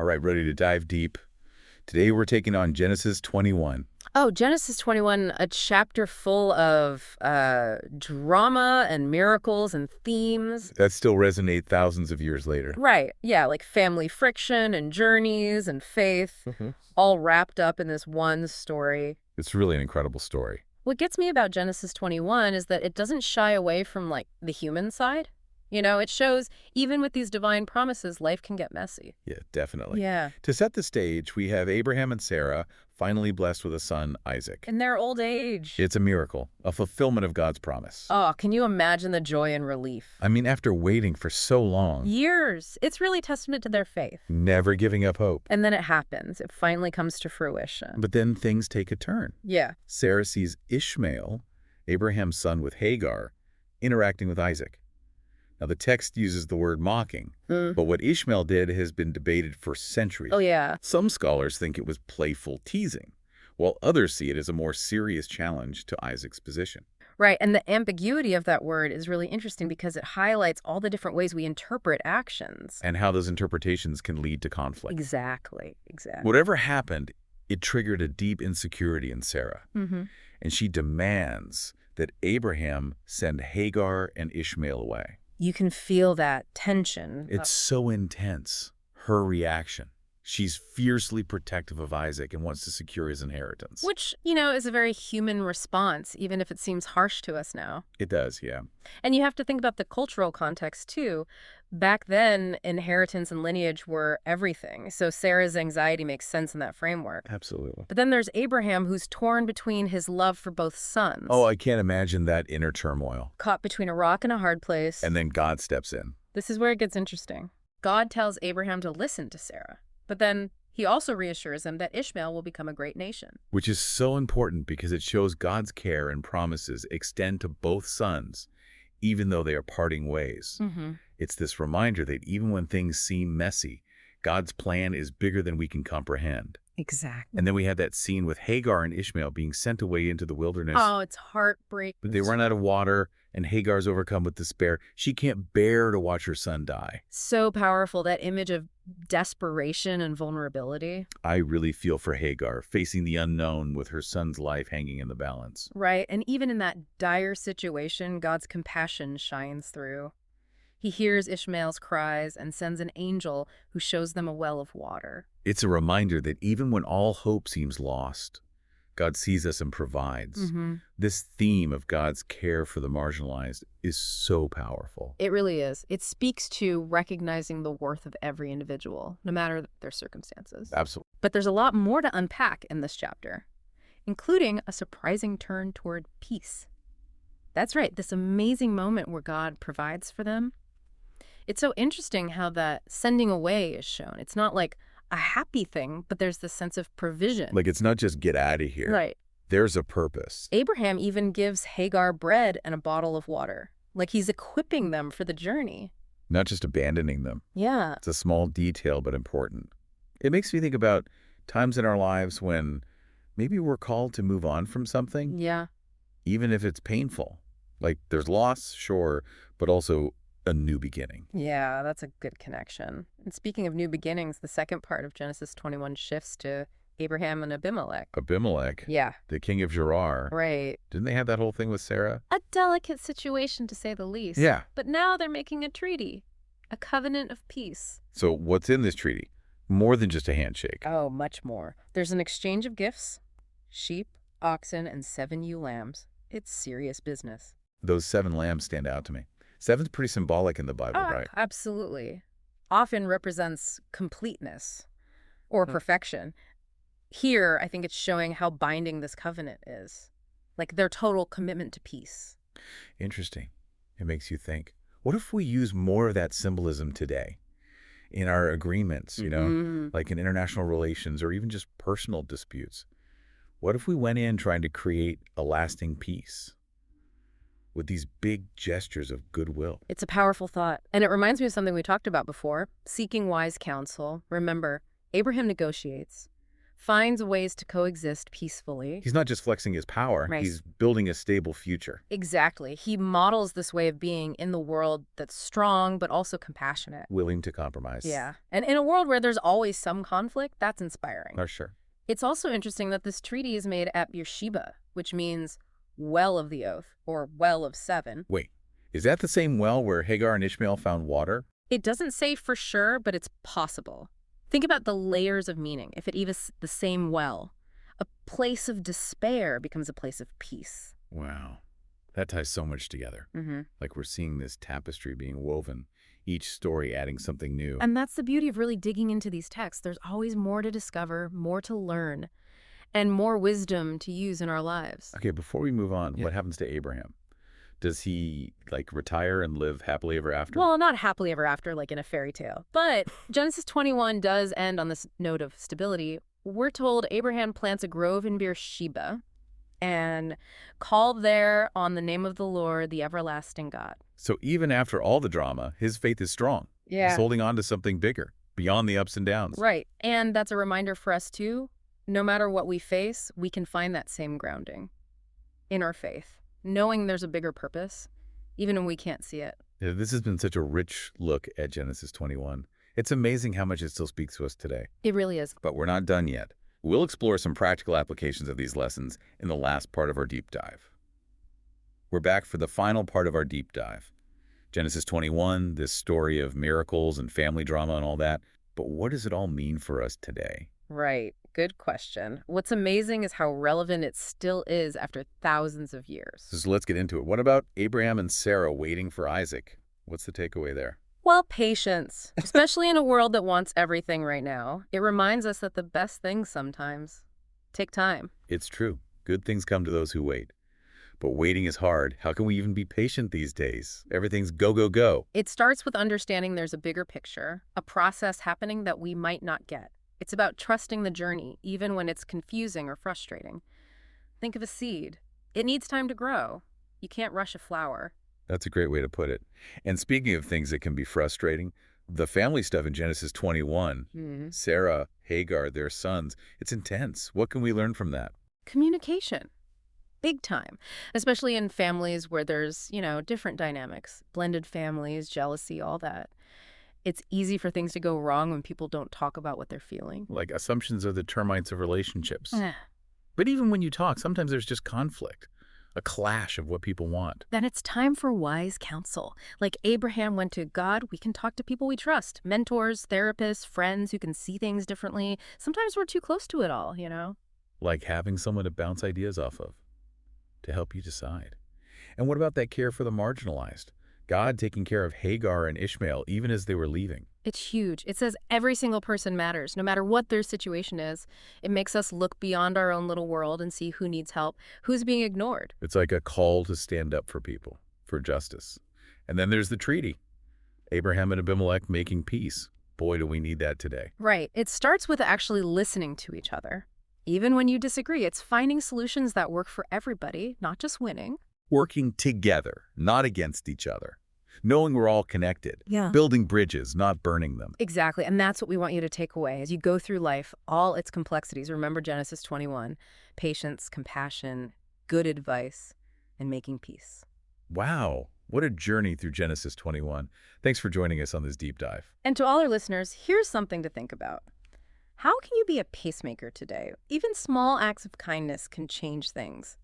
All right, ready to dive deep. Today we're taking on Genesis 21. Oh, Genesis 21, a chapter full of drama and miracles and themes. That still resonate thousands of years later. Right, yeah, like family friction and journeys and faith, all wrapped up in this one story. It's really an incredible story. What gets me about Genesis 21 is that it doesn't shy away from, like, the human side. You know, it shows even with these divine promises, life can get messy. Yeah, definitely. Yeah. To set the stage, we have Abraham and Sarah finally blessed with a son, Isaac. In their old age. It's a miracle, a fulfillment of God's promise. Oh, can you imagine the joy and relief? I mean, after waiting for so long. Years. It's really testament to their faith. Never giving up hope. And then it happens. It finally comes to fruition. But then things take a turn. Yeah. Sarah sees Ishmael, Abraham's son with Hagar, interacting with Isaac. Now, the text uses the word mocking, but what Ishmael did has been debated for centuries. Oh, yeah. Some scholars think it was playful teasing, while others see it as a more serious challenge to Isaac's position. Right. And the ambiguity of that word is really interesting because it highlights all the different ways we interpret actions. And how those interpretations can lead to conflict. Exactly. Whatever happened, it triggered a deep insecurity in Sarah. And she demands that Abraham send Hagar and Ishmael away. You can feel that tension. It's so intense, her reaction. She's fiercely protective of Isaac and wants to secure his inheritance. Which, you know, is a very human response, even if it seems harsh to us now. It does, yeah. And you have to think about the cultural context, too. Back then, inheritance and lineage were everything. So Sarah's anxiety makes sense in that framework. Absolutely. But then there's Abraham, who's torn between his love for both sons. Oh, I can't imagine that inner turmoil. Caught between a rock and a hard place. And then God steps in. This is where it gets interesting. God tells Abraham to listen to Sarah. But then he also reassures him that Ishmael will become a great nation. Which is so important because it shows God's care and promises extend to both sons, even though they are parting ways. It's this reminder that even when things seem messy, God's plan is bigger than we can comprehend. Exactly. And then we had that scene with Hagar and Ishmael being sent away into the wilderness. Oh, it's heartbreaking. But they run out of water, and Hagar's overcome with despair. She can't bear to watch her son die. So powerful, that image of desperation and vulnerability. I really feel for Hagar, facing the unknown with her son's life hanging in the balance. Right, and even in that dire situation, God's compassion shines through. He hears Ishmael's cries and sends an angel who shows them a well of water. It's a reminder that even when all hope seems lost, God sees us and provides. This theme of God's care for the marginalized is so powerful. It really is. It speaks to recognizing the worth of every individual, no matter their circumstances. Absolutely. But there's a lot more to unpack in this chapter, including a surprising turn toward peace. That's right, this amazing moment where God provides for them. It's so interesting how that sending away is shown. It's not like a happy thing, but there's this sense of provision. Like, it's not just get out of here. Right. There's a purpose. Abraham even gives Hagar bread and a bottle of water. Like he's equipping them for the journey. Not just abandoning them. Yeah. It's a small detail, but important. It makes me think about times in our lives when maybe we're called to move on from something. Yeah. Even if it's painful. Like, there's loss, sure, but also a new beginning. Yeah, that's a good connection. And speaking of new beginnings, the second part of Genesis 21 shifts to Abraham and Abimelech. Abimelech, Yeah. the king of Gerar. Right. Didn't they have that whole thing with Sarah? A delicate situation, to say the least. Yeah. But now they're making a treaty, a covenant of peace. So what's in this treaty? More than just a handshake. Oh, much more. There's an exchange of gifts, sheep, oxen, and 7 ewe lambs. It's serious business. Those 7 lambs stand out to me. 7's pretty symbolic in the Bible, right? Absolutely. Often represents completeness or perfection. Here, I think it's showing how binding this covenant is. Like their total commitment to peace. Interesting. It makes you think, what if we use more of that symbolism today in our agreements, you know, like in international relations or even just personal disputes? What if we went in trying to create a lasting peace with these big gestures of goodwill? It's a powerful thought. And it reminds me of something we talked about before, seeking wise counsel. Remember, Abraham negotiates. finds ways to coexist peacefully. He's not just flexing his power, Right. he's building a stable future. Exactly. He models this way of being in the world that's strong but also compassionate. Willing to compromise. Yeah. And in a world where there's always some conflict, that's inspiring. Oh, sure. It's also interesting that this treaty is made at Beersheba, which means well of the oath, or well of seven. Wait, is that the same well where Hagar and Ishmael found water? It doesn't say for sure, but it's possible. Think about the layers of meaning. If it is the same well, a place of despair becomes a place of peace. Wow. That ties so much together. Like we're seeing this tapestry being woven, each story adding something new. And that's the beauty of really digging into these texts. There's always more to discover, more to learn, and more wisdom to use in our lives. Okay, before we move on, what happens to Abraham? Does he, like, retire and live happily ever after? Well, not happily ever after like in a fairy tale, but Genesis 21 does end on this note of stability. We're told Abraham plants a grove in Beersheba and called there on the name of the Lord, the everlasting God. So even after all the drama, his faith is strong. Yeah. He's holding on to something bigger, beyond the ups and downs. Right. And that's a reminder for us, too. No matter what we face, we can find that same grounding in our faith, knowing there's a bigger purpose, even when we can't see it. Yeah, this has been such a rich look at Genesis 21. It's amazing how much it still speaks to us today. It really is. But we're not done yet. We'll explore some practical applications of these lessons in the last part of our deep dive. We're back for the final part of our deep dive. Genesis 21, this story of miracles and family drama and all that. But what does it all mean for us today? Right. Good question. What's amazing is how relevant it still is after thousands of years. So let's get into it. What about Abraham and Sarah waiting for Isaac? What's the takeaway there? Well, patience, especially in a world that wants everything right now. It reminds us that the best things sometimes take time. It's true. Good things come to those who wait. But waiting is hard. How can we even be patient these days? Everything's go, go, go. It starts with understanding there's a bigger picture, a process happening that we might not get. It's about trusting the journey, even when it's confusing or frustrating. Think of a seed. It needs time to grow. You can't rush a flower. That's a great way to put it. And speaking of things that can be frustrating, the family stuff in Genesis 21, Sarah, Hagar, their sons, it's intense. What can we learn from that? Communication. Big time. Especially in families where there's, different dynamics. Blended families, jealousy, all that. It's easy for things to go wrong when people don't talk about what they're feeling. Like assumptions are the termites of relationships. But even when you talk, sometimes there's just conflict, a clash of what people want. Then it's time for wise counsel. Like Abraham went to God, we can talk to people we trust. Mentors, therapists, friends who can see things differently. Sometimes we're too close to it all, Like having someone to bounce ideas off of, to help you decide. And what about that care for the marginalized? God taking care of Hagar and Ishmael even as they were leaving. It's huge. It says every single person matters, no matter what their situation is. It makes us look beyond our own little world and see who needs help, who's being ignored. It's like a call to stand up for people, for justice. And then there's the treaty. Abraham and Abimelech making peace. Boy, do we need that today. Right. It starts with actually listening to each other. Even when you disagree, it's finding solutions that work for everybody, not just winning. Working together, not against each other. Knowing we're all connected. Yeah. Building bridges, not burning them. Exactly. And that's what we want you to take away as you go through life, all its complexities. Remember Genesis 21, patience, compassion, good advice, and making peace. Wow. What a journey through Genesis 21. Thanks for joining us on this deep dive. And to all our listeners, here's something to think about. How can you be a pacemaker today? Even small acts of kindness can change things.